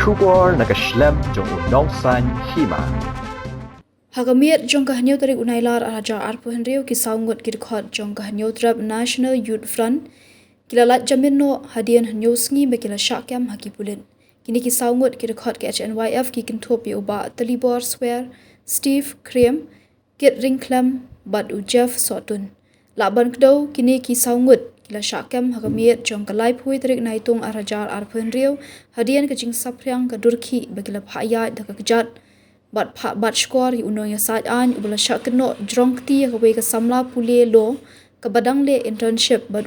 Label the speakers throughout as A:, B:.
A: Shubor nakaslem jong unong san hima.
B: Hagamiat jong kahanyaw tarik unailar araja arpo henrio ki saungot ki dekhot jong kahanyaw trap National Youth Front kilalat jamin no hadian hanyaw sngi be kila syakyam haki pulin. Kini ki saungot ki dekhot ki HNYF ki kintup pi uba Talibor Swear Steve Kriem kit ringklam bad u Jeff Sotun. Laban kedau kini ki saungot kila syakyam hagamiat jong kalai pui tarik naitung araja arpo henrio hadian kejing sapriang ke Durki be kila phayat dak kejat bat skor yu unong ya saat an ubala syak keno jrong kti ka we ka samla pule lo ka badang le internship bad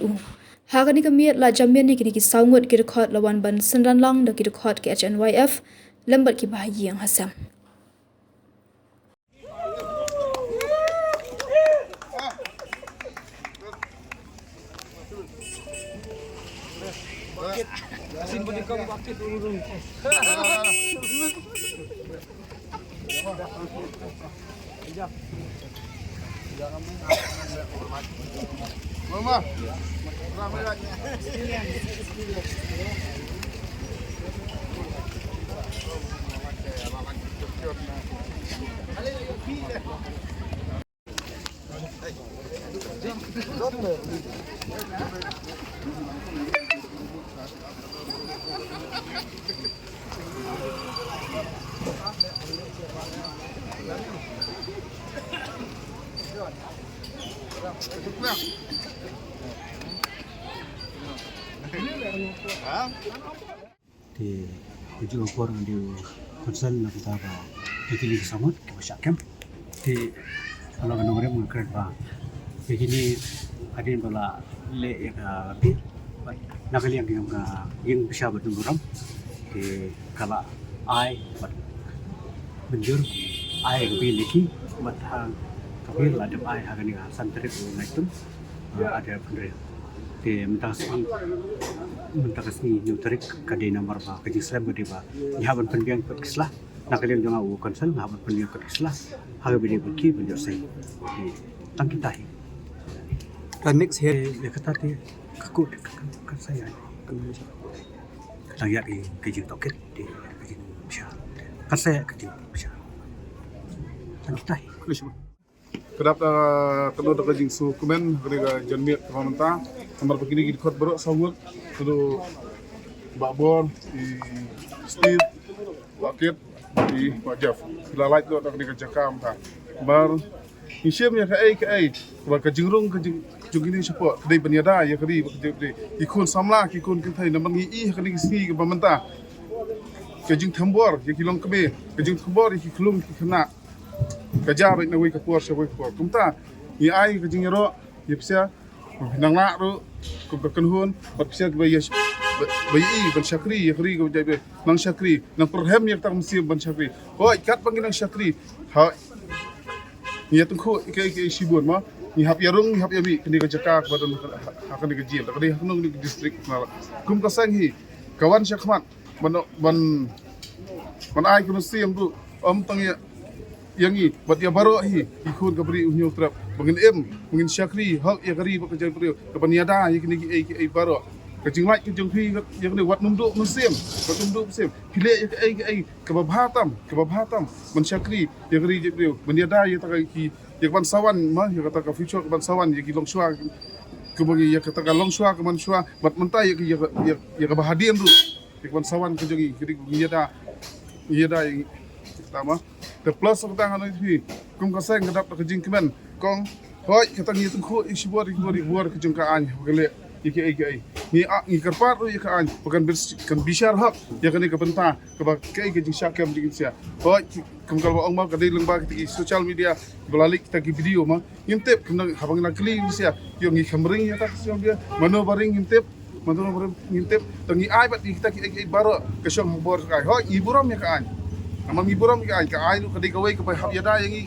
B: ha kani ka miat la jamin ni kini ki saungut ki rekhot lawan ban sendan lang da ki rekhot ki HNYF lambat ki bahayi yang hasam
C: Asin bagi kau bakit dulu. Mama, ramai lagi.
D: Thì ujung ukor di konsen na kita ba begini samut ke masyakem thì kalau kan orang mengkret ba begini adin bala le ya bi nakali yang yang bisa betul orang thì kala ai bat menjur ai bi leki bat hang kabir la dem ai hagan ya santri naitum ada pendiri thì mentakasni nyutrik kadena marba kaji slam gede ba nyaban pendiang kot kislah nakalian jonga u konsel nyaban pendiang kot kislah haga bede buki benjor sai tang kita hi next here ya kata ti kakut kan saya tang ya di kaji toket di kaji bisa kan saya kaji bisa tang kita hi
C: Kedap kedua dak jing su komen kedega janmiat pamanta nomor begini gid khot bro sawut kedu babor di Steve Wakit di Wajaf lalai tu dak kedega jakam ta bar isiam ya kai ba ka jingrung ka jingini support kedai beniada ya kedai ikun samla ikun kintai namang i kedai sini ke pamanta ke jing thambor ya kilong kebe ke jing thambor ki klung ki khna kerja baik nak wei kapur saya wei kapur. Kumta, ni ai kerja nyero, ni psia, nang nak ru, kumperkenhun, psia bayi bayi ban syakri, yakri kau jadi nang syakri, nang perhem yang tak mesti ban syakri. Oh, ikat panggil nang syakri. Ha, ni tungku ikai sibun mah. Ni hap yarung, ni hap yabi, kini kerja kak badan akan dikerjain. Tak kini haknung di distrik nala. Kum kasang hi, kawan syakmat, ban ai kau mesti yang tu, tangya yang ini buat dia baru ikut ke beri unyu trap mungkin syakri hak ya kari bekerja beri ke peniada yang kini baru kecing lagi kecing pi yang kini buat nunduk musim pilih ya ke babhatam mensyakri yang kari beri peniada yang tak yang bansawan mah yang kata ke future ke bansawan yang longsua ke bagi yang kata ke longsua ke mansua buat mentai yang ke bahadian tu yang bansawan ke jadi peniada yang pertama the plus of tang hanoi thi kum ka sang kadap ka jing kemen kong hoi kata ngi tungku isi buat ke jung ka an gele iki ni karpar ru ka an bukan kan bishar hak ya kan ka benta ka ba kai ke jing syakam digin sia hoi kum kal ong ma ka dei lengba ki social media belalik kita ki video ma intep kena habang na kli sia yo ngi khamring ya tak sia dia mano baring intep tangi ai bat kita ki baro ke syong bor kai hoi iburam ya ka an Amang iburam ka ai lu kadai kawai ka hab yada yang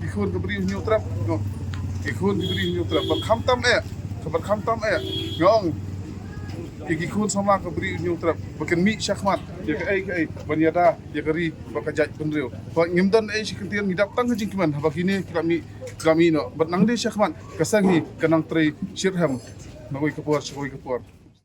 C: ikun ka beri new trap no ikun ka beri new trap ba khamtam ngong ikun sama ka beri new trap bakan mi syakmat ya ka ai banyada ya kari ba ka jaj pendrio ba ngimdan ai sikentian ngidap tang jing kiman ba kini kami no bat nang de syakmat kasangi kanang tre shirham nagoi kapur